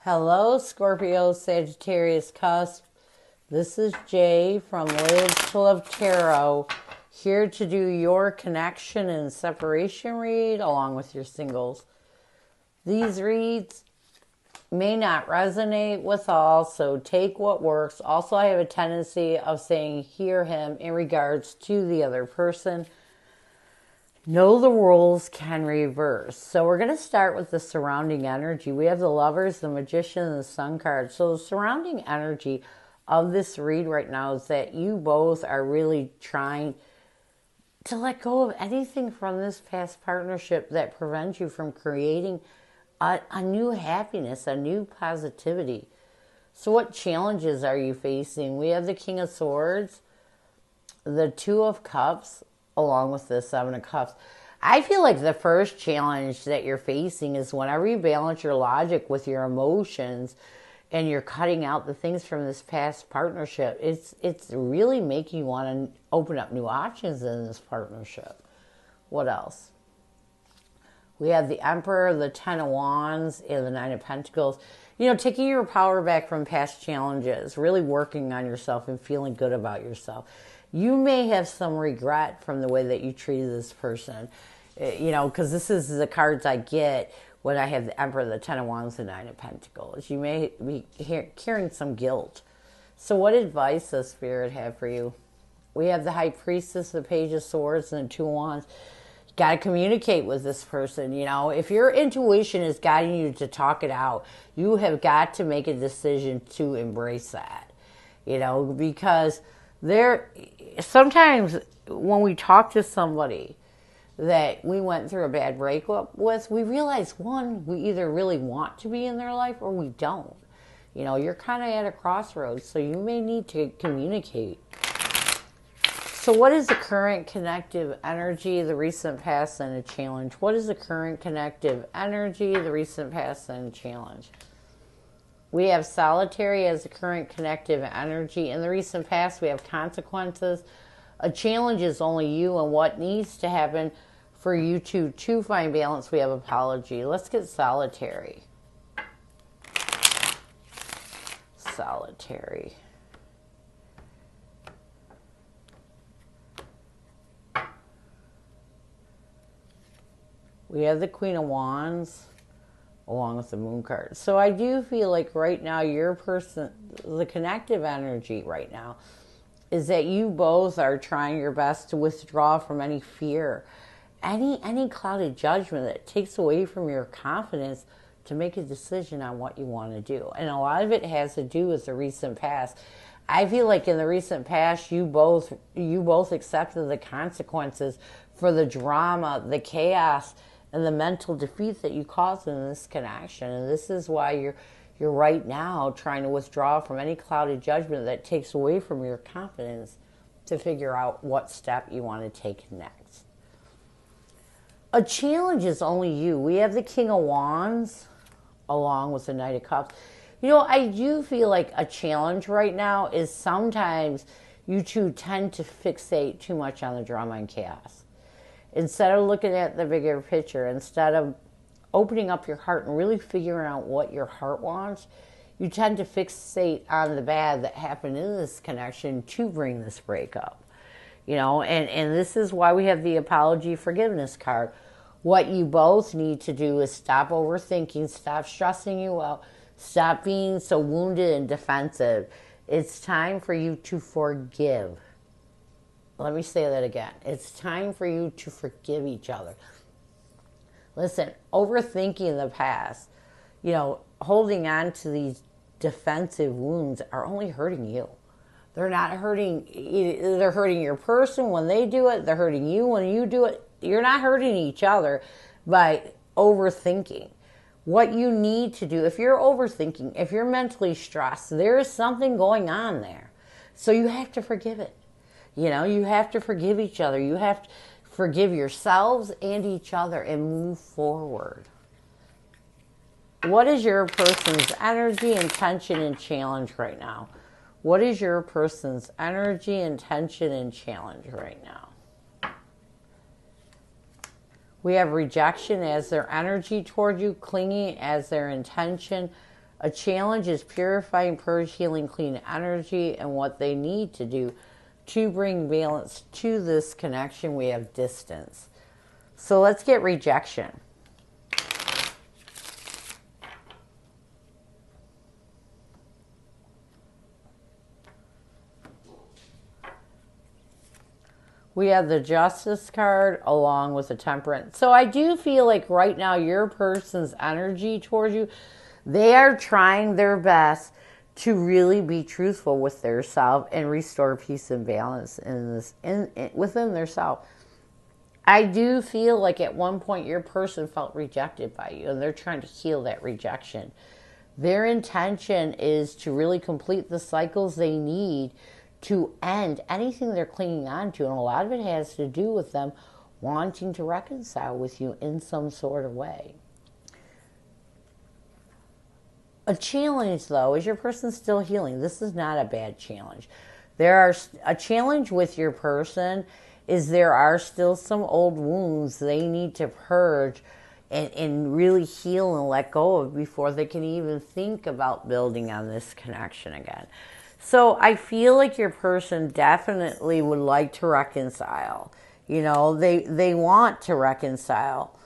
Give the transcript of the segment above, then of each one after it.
Hello, Scorpio Sagittarius Cusp. This is Jay from Live to Love Tarot, here to do your connection and separation read along with your singles. These reads may not resonate with all, so take what works. Also, I have a tendency of saying hear him in regards to the other person. Know the rules can reverse. So we're going to start with the surrounding energy. We have the Lovers, the Magician, and the Sun card. So the surrounding energy of this read right now is that you both are really trying to let go of anything from this past partnership that prevents you from creating a new happiness, a new positivity. So what challenges are you facing? We have the King of Swords, the Two of Cups, along with the Seven of Cups. I feel like the first challenge that you're facing is whenever you balance your logic with your emotions and you're cutting out the things from this past partnership, it's really making you want to open up new options in this partnership. What else? We have the Emperor, the Ten of Wands, and the Nine of Pentacles. You know, taking your power back from past challenges, really working on yourself and feeling good about yourself. You may have some regret from the way that you treated this person, you know, because this is the cards I get when I have the Emperor, the Ten of Wands, the Nine of Pentacles. You may be carrying some guilt. So what advice does Spirit have for you? We have the High Priestess, the Page of Swords, and the Two of Wands. You got to communicate with this person. You know, if your intuition is guiding you to talk it out, you have got to make a decision to embrace that, you know, because sometimes when we talk to somebody that we went through a bad breakup with, we realize, one, we either really want to be in their life or we don't. You know, you're kind of at a crossroads, so you may need to communicate. So what is the current connective energy, the recent past, and a challenge? What is the current connective energy, the recent past, and a challenge? We have solitary as the current connective energy. In the recent past, we have consequences. A challenge is only you and what needs to happen for you to find balance. We have apology. Let's get solitary. Solitary. We have the Queen of Wands along with the Moon card. So I do feel like right now your person, the connective energy right now is that you both are trying your best to withdraw from any fear, any clouded judgment that takes away from your confidence to make a decision on what you want to do. And a lot of it has to do with the recent past. I feel like in the recent past, you both accepted the consequences for the drama, the chaos, and the mental defeat that you caused in this connection. And this is why you're right now trying to withdraw from any clouded judgment that takes away from your confidence to figure out what step you want to take next. A challenge is only you. We have the King of Wands along with the Knight of Cups. You know, I do feel like a challenge right now is sometimes you two tend to fixate too much on the drama and chaos. Instead of looking at the bigger picture, instead of opening up your heart and really figuring out what your heart wants, you tend to fixate on the bad that happened in this connection to bring this breakup. You know, and this is why we have the apology forgiveness card. What you both need to do is stop overthinking, stop stressing you out, stop being so wounded and defensive. It's time for you to forgive. Let me say that again. It's time for you to forgive each other. Listen, overthinking the past, you know, holding on to these defensive wounds are only hurting you. They're not hurting, they're hurting your person when they do it. They're hurting you when you do it. You're not hurting each other by overthinking. What you need to do, if you're overthinking, if you're mentally stressed, there is something going on there. So you have to forgive it. You know, you have to forgive each other. You have to forgive yourselves and each other and move forward. What is your person's energy, intention, and challenge right now? What is your person's energy, intention, and challenge right now? We have rejection as their energy toward you, clinging as their intention, A challenge is purifying, purge, healing, clean energy, and what they need to do to bring balance to this connection. We have distance. So let's get rejection. We have the Justice card along with the Temperance. So I do feel like right now your person's energy towards you, they are trying their best to really be truthful with their self and restore peace and balance within their self. I do feel like at one point your person felt rejected by you, and they're trying to heal that rejection. Their intention is to really complete the cycles they need to end anything they're clinging on to, and a lot of it has to do with them wanting to reconcile with you in some sort of way. A challenge, though, is your person still healing. This is not a bad challenge. A challenge with your person is there are still some old wounds they need to purge and really heal and let go of before they can even think about building on this connection again. So I feel like your person definitely would like to reconcile. You know, they want to reconcile,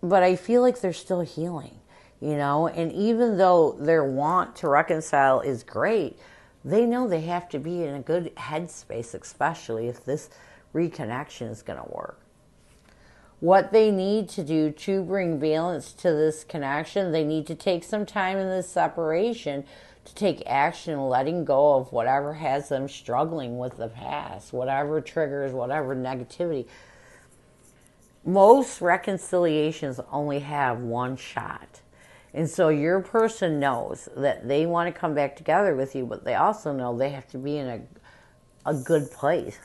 but I feel like they're still healing, you know, and even though their want to reconcile is great, they know they have to be in a good headspace, especially if this reconnection is going to work. What they need to do to bring balance to this connection, they need to take some time in this separation to take action, letting go of whatever has them struggling with the past, whatever triggers, whatever negativity. Most reconciliations only have one shot. And so your person knows that they want to come back together with you, but they also know they have to be in a good place.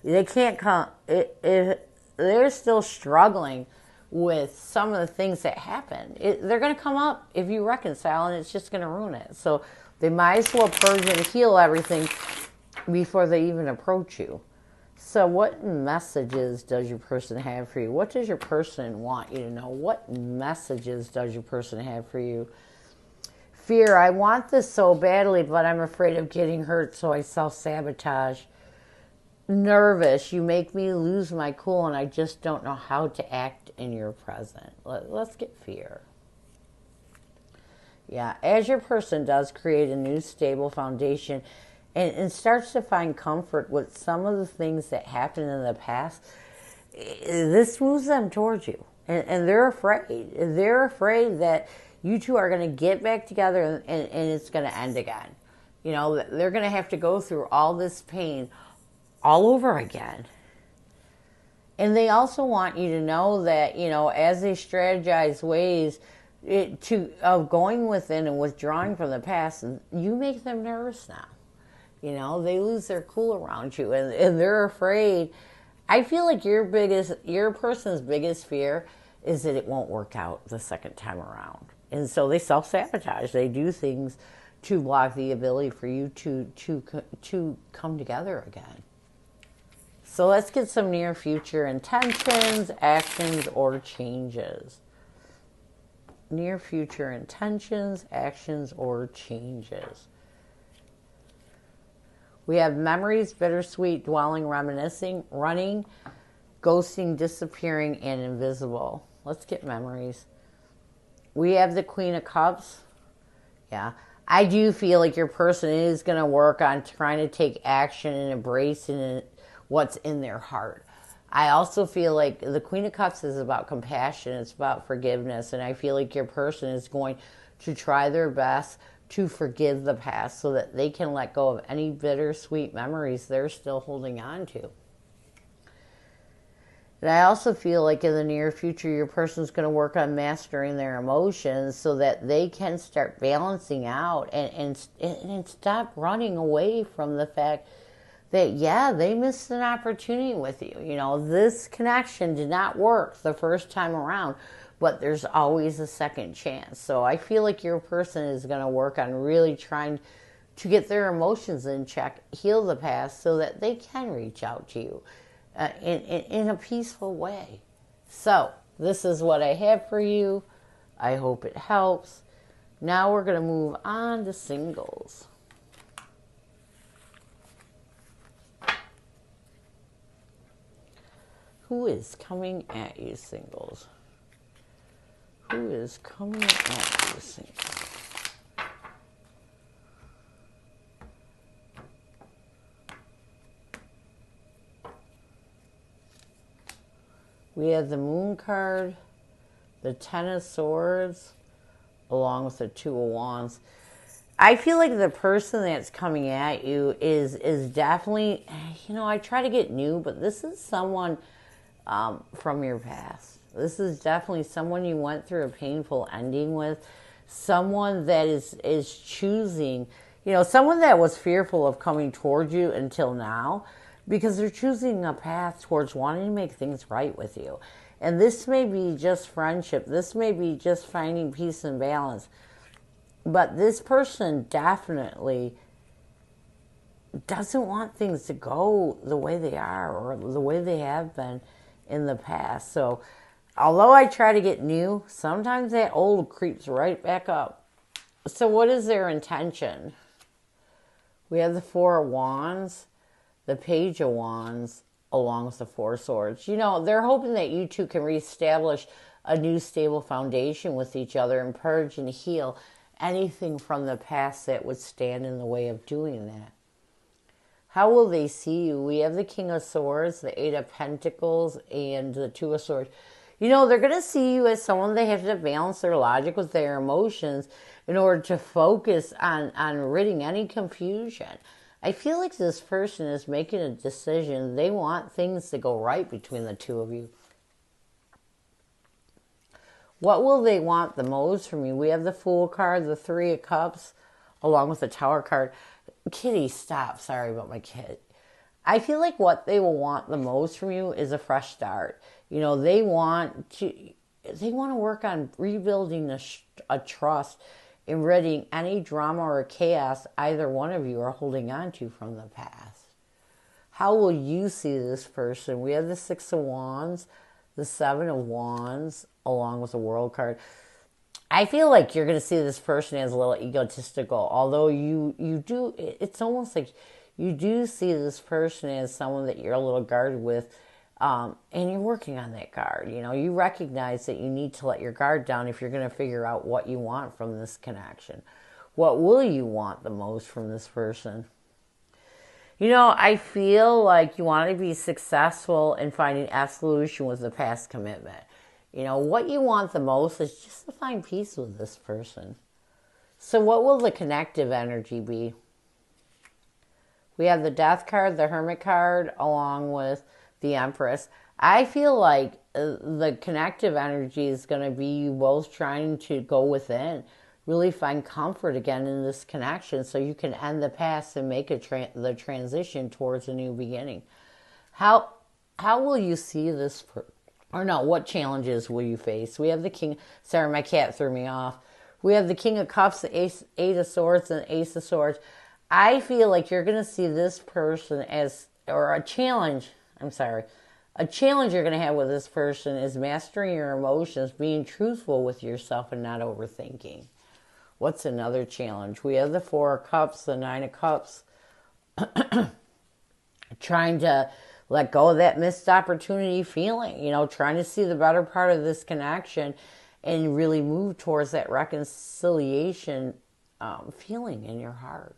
They can't come, if they're still struggling with some of the things that happen. They're going to come up if you reconcile, and it's just going to ruin it. So they might as well purge and heal everything before they even approach you. So what messages does your person have for you? What does your person want you to know? What messages does your person have for you? Fear, I want this so badly, but I'm afraid of getting hurt, so I self-sabotage. Nervous, you make me lose my cool, and I just don't know how to act in your presence. Let's get fear. Yeah, as your person does create a new stable foundation and starts to find comfort with some of the things that happened in the past, this moves them towards you. And they're afraid. They're afraid that you two are going to get back together and it's going to end again. You know, they're going to have to go through all this pain all over again. And they also want you to know that, you know, as they strategize ways of going within and withdrawing from the past, you make them nervous now. You know, they lose their cool around you, and they're afraid. I feel like your person's biggest fear is that it won't work out the second time around. And so they self-sabotage. They do things to block the ability for you to come together again. So let's get some near future intentions, actions, or changes. Near future intentions, actions, or changes. We have memories, bittersweet, dwelling, reminiscing, running, ghosting, disappearing, and invisible. Let's get memories. We have the Queen of Cups. Yeah. I do feel like your person is going to work on trying to take action and embracing what's in their heart. I also feel like the Queen of Cups is about compassion. It's about forgiveness. And I feel like your person is going to try their best to forgive the past so that they can let go of any bittersweet memories they're still holding on to. And I also feel like in the near future, your person's going to work on mastering their emotions so that they can start balancing out and stop running away from the fact that, yeah, they missed an opportunity with you. You know, this connection did not work the first time around, but there's always a second chance. So I feel like your person is going to work on really trying to get their emotions in check, heal the past so that they can reach out to you in a peaceful way. So this is what I have for you. I hope it helps. Now we're going to move on to singles. Who is coming at you, singles? Who is coming at you, singles? We have the Moon card, the Ten of Swords, along with the Two of Wands. I feel like the person that's coming at you is definitely, I try to get new, but this is someone from your past. This is definitely someone you went through a painful ending with, someone that is choosing, someone that was fearful of coming towards you until now, because they're choosing a path towards wanting to make things right with you. And this may be just friendship. This may be just finding peace and balance. But this person definitely doesn't want things to go the way they are or the way they have been in the past. So although I try to get new, sometimes that old creeps right back up. So what is their intention? We have the Four of Wands, the Page of Wands, along with the Four of Swords. They're hoping that you two can reestablish a new stable foundation with each other and purge and heal anything from the past that would stand in the way of doing that. How will they see you? We have the King of Swords, the Eight of Pentacles, and the Two of Swords. They're going to see you as someone they have to balance their logic with their emotions in order to focus on ridding any confusion. I feel like this person is making a decision. They want things to go right between the two of you. What will they want the most from you? We have the Fool card, the Three of Cups, along with the Tower card. Kitty, stop. Sorry about my kid. I feel like what they will want the most from you is a fresh start. They want to work on rebuilding a trust and ridding any drama or chaos either one of you are holding on to from the past. How will you see this person? We have the Six of Wands, the Seven of Wands, along with the World card. I feel like you're going to see this person as a little egotistical, although you do, it's almost like you do see this person as someone that you're a little guarded with, and you're working on that guard. You recognize that you need to let your guard down if you're going to figure out what you want from this connection. What will you want the most from this person? I feel like you want to be successful in finding absolution with the past commitment. What you want the most is just to find peace with this person. So what will the connective energy be? We have the Death card, the Hermit card, along with the Empress. I feel like the connective energy is going to be you both trying to go within, really find comfort again in this connection so you can end the past and make the transition towards a new beginning. How will you see this what challenges will you face? We have the King. Sorry, my cat threw me off. We have the King of Cups, the Eight of Swords, and the Ace of Swords. I feel like you're going to see this person as, or a challenge. A challenge you're going to have with this person is mastering your emotions, being truthful with yourself and not overthinking. What's another challenge? We have the Four of Cups, the Nine of Cups. Trying to let go of that missed opportunity feeling, trying to see the better part of this connection and really move towards that reconciliation feeling in your heart.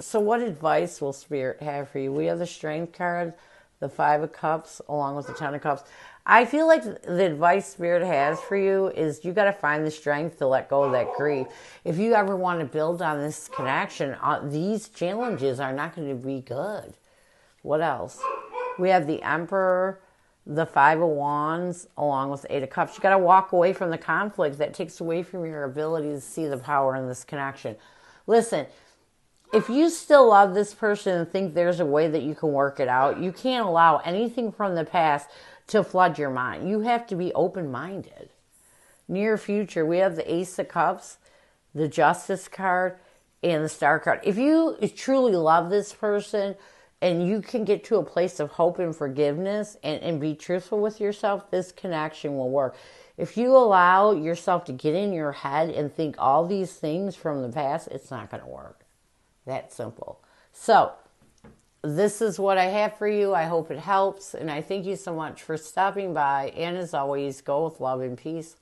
So what advice will Spirit have for you? We have the Strength card, the Five of Cups, along with the Ten of Cups. I feel like the advice Spirit has for you is you got to find the strength to let go of that grief. If you ever want to build on this connection, these challenges are not going to be good. What else? We have the Emperor, the Five of Wands, along with the Eight of Cups. You got to walk away from the conflict that takes away from your ability to see the power in this connection. Listen, if you still love this person and think there's a way that you can work it out, you can't allow anything from the past to flood your mind. You have to be open-minded. Near future, we have the Ace of Cups, the Justice card, and the Star card. If you truly love this person and you can get to a place of hope and forgiveness and be truthful with yourself, this connection will work. If you allow yourself to get in your head and think all these things from the past, it's not going to work. That simple. So, this is what I have for you. I hope it helps. And I thank you so much for stopping by. And as always, go with love and peace.